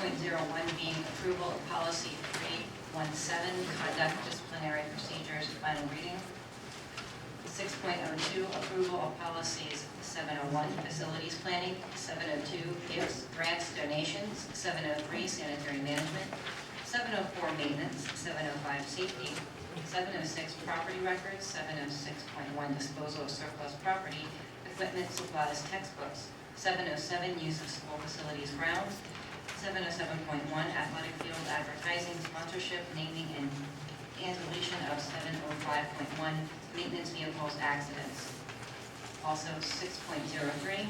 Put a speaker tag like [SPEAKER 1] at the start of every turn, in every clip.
[SPEAKER 1] being approval of policy 317, conduct disciplinary procedures, final reading. 6.02, approval of policies 701, facilities planning, 702, gifts, grants, donations, 703, sanitary management, 704, maintenance, 705, safety, 706, property records, 706.1, disposal of surplus property, equipment, supplies, textbooks, 707, use of school facilities, grounds, 707.1, athletic field advertising, sponsorship, naming, and deletion of 705.1, maintenance vehicles, accidents. Also 6.03,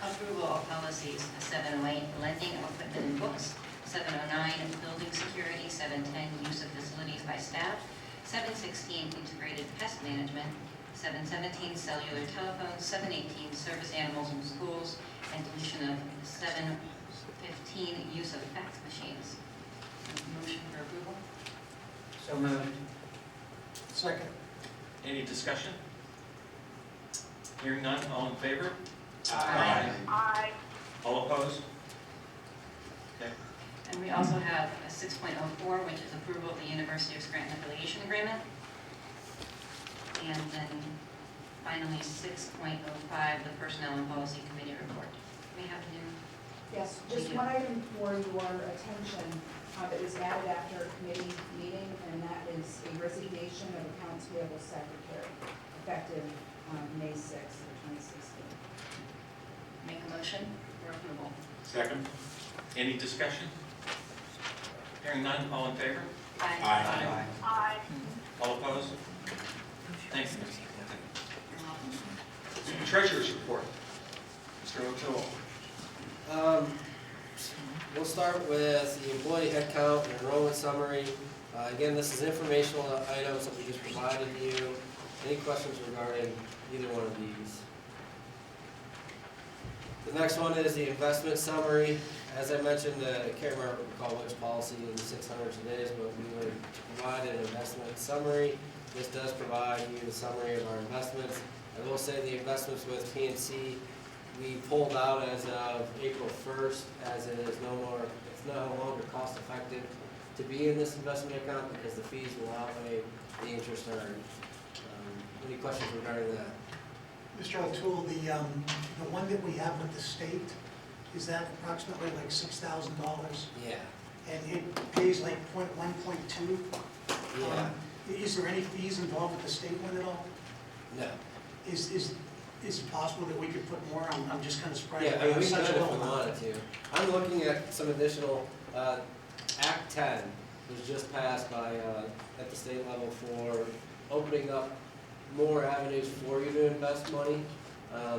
[SPEAKER 1] approval of policies 708, lending of equipment and books, 709, building security, 710, use of facilities by staff, 716, integrated pest management, 717, cellular telephones, 718, service animals in schools, and deletion of 715, use of fax machines. Motion for approval?
[SPEAKER 2] So moved.
[SPEAKER 3] Second.
[SPEAKER 4] Any discussion? Hearing none, all in favor?
[SPEAKER 1] Aye.
[SPEAKER 5] Aye.
[SPEAKER 4] All opposed? Okay.
[SPEAKER 1] And we also have a 6.04, which is approval of the University of Scranton affiliation agreement. And then finally 6.05, the Personnel and Policy Committee report. We have new.
[SPEAKER 6] Yes, just one item for your attention that was added after a committee meeting, and that is a resignation of accounts payable secretary, effective May 6th of 2016.
[SPEAKER 1] Make a motion for approval.
[SPEAKER 3] Second.
[SPEAKER 4] Any discussion? Hearing none, all in favor?
[SPEAKER 1] Aye.
[SPEAKER 5] Aye.
[SPEAKER 4] All opposed? Thanks. Treasurer's report. Mr. O'Toole.
[SPEAKER 2] We'll start with the employee headcount and enrollment summary. Again, this is informational items that we just provided you. Any questions regarding either one of these? The next one is the investment summary. As I mentioned, I can't remember what we call which policy in the 600s days, but we would provide an investment summary. This does provide you the summary of our investments. I will say the investments with PNC, we pulled out as of April 1st, as it is it's no longer cost effective to be in this investment account because the fees will outweigh the interest earned. Any questions regarding that?
[SPEAKER 3] Mr. O'Toole, the one that we have with the state, is that approximately like $6,000?
[SPEAKER 2] Yeah.
[SPEAKER 3] And it pays like 1.2?
[SPEAKER 2] Yeah.
[SPEAKER 3] Is there any fees involved with the state one at all?
[SPEAKER 2] No.
[SPEAKER 3] Is it possible that we could put more? I'm just kind of surprised.
[SPEAKER 2] Yeah, I mean, we
[SPEAKER 3] Such
[SPEAKER 2] could
[SPEAKER 3] a
[SPEAKER 2] if we
[SPEAKER 3] low amount.
[SPEAKER 2] wanted to. I'm looking at some additional, Act 10 was just passed by, at the state level for opening up more avenues for you to invest money.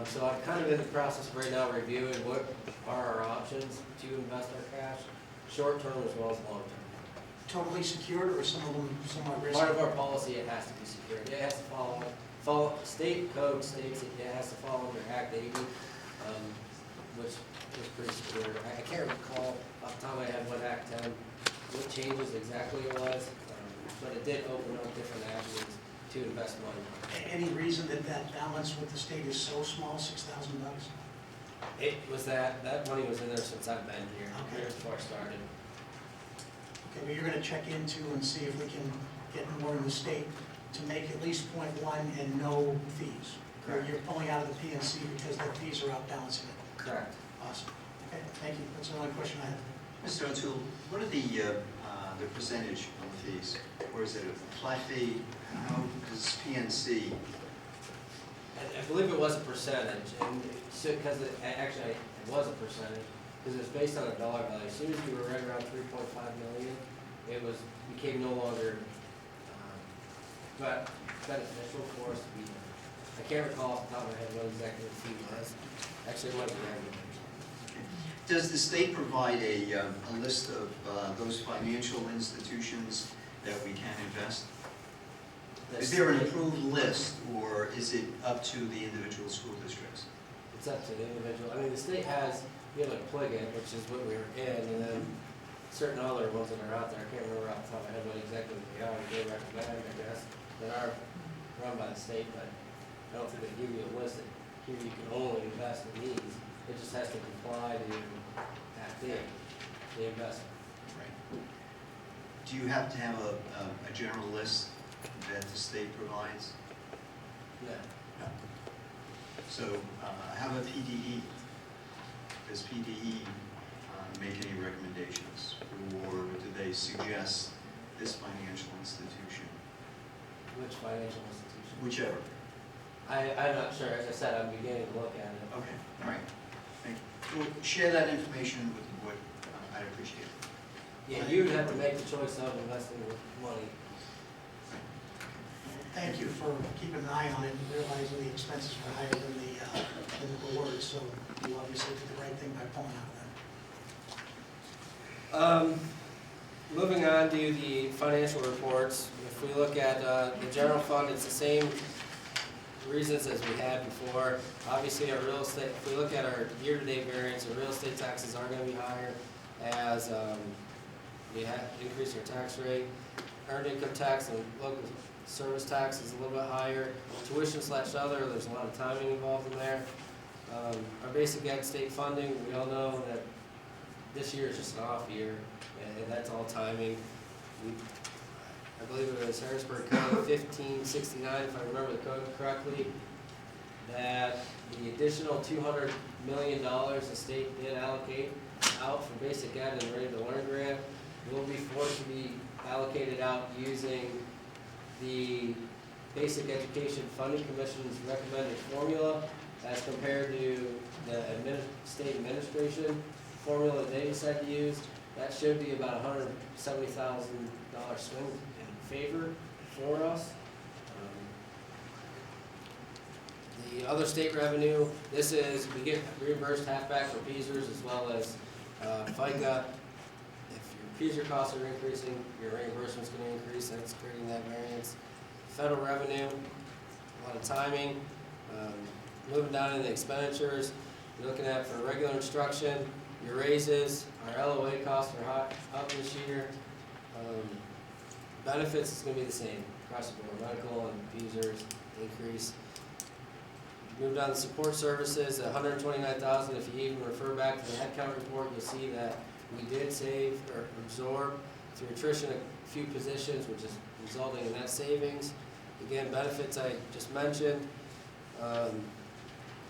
[SPEAKER 2] So I'm kind of in the process right now reviewing what are our options to invest our cash, short term as well as long term.
[SPEAKER 3] Totally secured, or some of them somewhat risky?
[SPEAKER 2] Part of our policy, it has to be secured. It has to follow state code states it has to fall under Act 80, which is pretty secure. I can't recall off the top of my head what Act 10, what changes exactly it was, but it did open up different avenues to invest money.
[SPEAKER 3] Any reason that balance with the state is so small, $6,000?
[SPEAKER 2] It was that money was in there since I've been here,
[SPEAKER 3] Okay.
[SPEAKER 2] before I started.
[SPEAKER 3] Okay, but you're going to check into and see if we can get more in the state to make at least 0.1 and no fees.
[SPEAKER 2] Correct.
[SPEAKER 3] You're pulling out of the PNC because the fees are outbalancing it.
[SPEAKER 2] Correct.
[SPEAKER 3] Awesome. Okay, thank you. That's the only question I have.
[SPEAKER 7] Mr. O'Toole, what are the percentage on the fees? Or is it a flat fee? How does PNC?
[SPEAKER 2] I believe it was a percentage, and because actually it was a percentage, because it was based on a dollar value. As soon as we were right around 3.5 million, it became no longer but beneficial for us to be there. I can't recall off the top of my head what exactly the fee was. Actually, it might be there.
[SPEAKER 7] Does the state provide a list of those financial institutions that we can invest? Is there an approved list, or is it up to the individual school districts?
[SPEAKER 2] It's up to the individual. I mean, the state has, you have like Pliget, which is what we were in, and then certain other ones that are out there. I can't remember off the top of my head what exactly they are. They recommend, I guess, that are run by the state, but I don't think they give you a list that here you can only invest in these. It just has to comply to Act 8. the investment.
[SPEAKER 7] Right. Do you have to have a general list that the state provides?
[SPEAKER 2] Yeah.
[SPEAKER 7] No. So how about PDE? Does PDE make any recommendations, or do they suggest this financial institution?
[SPEAKER 2] Which financial institution?
[SPEAKER 7] Whichever.
[SPEAKER 2] I'm not sure, as I said, I'm beginning to look at it.
[SPEAKER 7] Okay, all right. Thank you. Well, share that information with the board. I'd appreciate it.
[SPEAKER 2] Yeah, you would have to make the choice of investing with money.
[SPEAKER 3] Thank you for keeping an eye on it and realizing the expenses were higher than the rewards, so you obviously did the right thing by pulling out of that.
[SPEAKER 2] Moving on to the financial reports, if we look at the general fund, it's the same reasons as we had before. Obviously, our real estate, if we look at our year-to-date variance, our real estate taxes are going to be higher as we have increased our tax rate. Earned income tax and local service tax is a little bit higher. Tuition/other, there's a lot of timing involved in there. Our basic ed state funding, we all know that this year is just an off year, and that's all timing. I believe it was Harrisburg Code 1569, if I remember the code correctly, that the additional $200 million the state did allocate out for basic ed and Ready to Learn grant will be forced to be allocated out using the Basic Education Funding Commission's recommended formula as compared to the state administration formula they decided to use. That should be about $170,000 swing in favor for us. The other state revenue, this is, we get reimbursed halfback for PSERS as well as FICA. If your PSER costs are increasing, your reimbursement's going to increase, that's creating that variance. Federal revenue, a lot of timing. Moving down into the expenditures, you're looking at for regular instruction, your raises, our LOA costs are up this year. Benefits is going to be the same across the board, medical and PSERS increase. Move down to support services, $129,000. If you even refer back to the headcount report, you'll see that we did save or absorb through attrition a few positions, which is resulting in net savings. Again, benefits I just mentioned.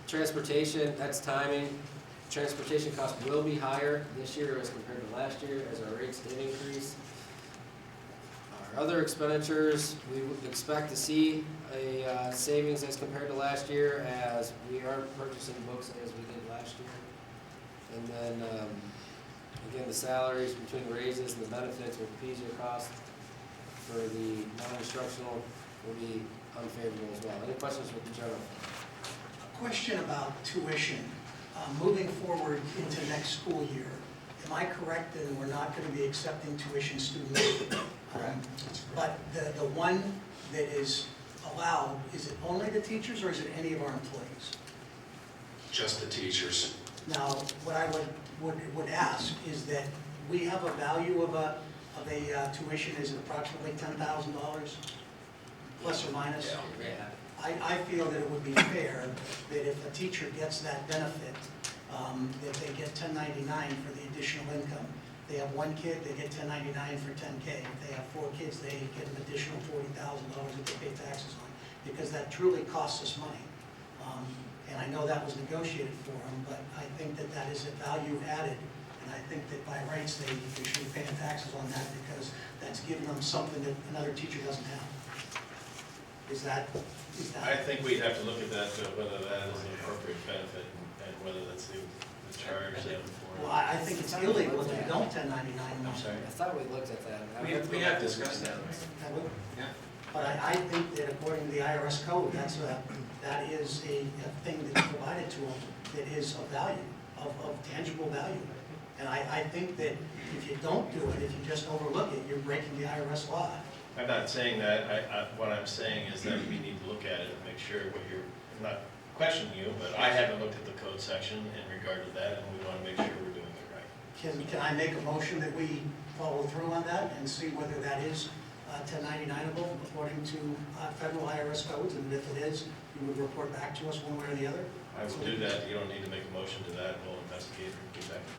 [SPEAKER 2] Transportation, that's timing. Transportation costs will be higher this year as compared to last year as our rates did increase. Our other expenditures, we would expect to see a savings as compared to last year as we aren't purchasing books as we did last year. And then, again, the salaries between raises and the benefits with PSER cost for the non-instructional will be unfavorable as well. Any questions with the general fund?
[SPEAKER 3] A question about tuition. Moving forward into next school year, am I correct that we're not going to be accepting tuition students?
[SPEAKER 2] Correct.
[SPEAKER 3] But the one that is allowed, is it only the teachers or is it any of our employees?
[SPEAKER 5] Just the teachers.
[SPEAKER 3] Now, what I would ask is that we have a value of a tuition, is it approximately $10,000 plus or minus?
[SPEAKER 2] Yeah.
[SPEAKER 3] I feel that it would be fair that if a teacher gets that benefit, that they get 1099 for the additional income. They have one kid, they get 1099 for 10K. If they have 4 kids, they get an additional $40,000 that they pay taxes on, because that truly costs us money. And I know that was negotiated for them, but I think that that is a value added, and I think that by rights they should be paying taxes on that, because that's giving them something that another teacher doesn't have. Is that?
[SPEAKER 5] I think we'd have to look at that, whether that is an appropriate benefit and whether that's the charge them for.
[SPEAKER 3] Well, I think it's illegal if you don't 1099 them.
[SPEAKER 5] I'm sorry.
[SPEAKER 2] I thought we looked at that.
[SPEAKER 5] We have discussed that. Yeah.
[SPEAKER 3] But I think that according to the IRS code, that is a thing that's provided to them that is of value, of tangible value. And I think that if you don't do it, if you just overlook it, you're breaking the IRS law.
[SPEAKER 5] I'm not saying that. What I'm saying is that we need to look at it and make sure what you're, I'm not questioning you, but I haven't looked at the code section in regard to that, and we want to make sure we're doing it right.
[SPEAKER 3] Can I make a motion that we follow through on that and see whether that is 1099able according to federal IRS codes? And if it is, you would report back to us one way or the other?
[SPEAKER 5] I will do that. You don't need to make a motion to that. We'll investigate and get back.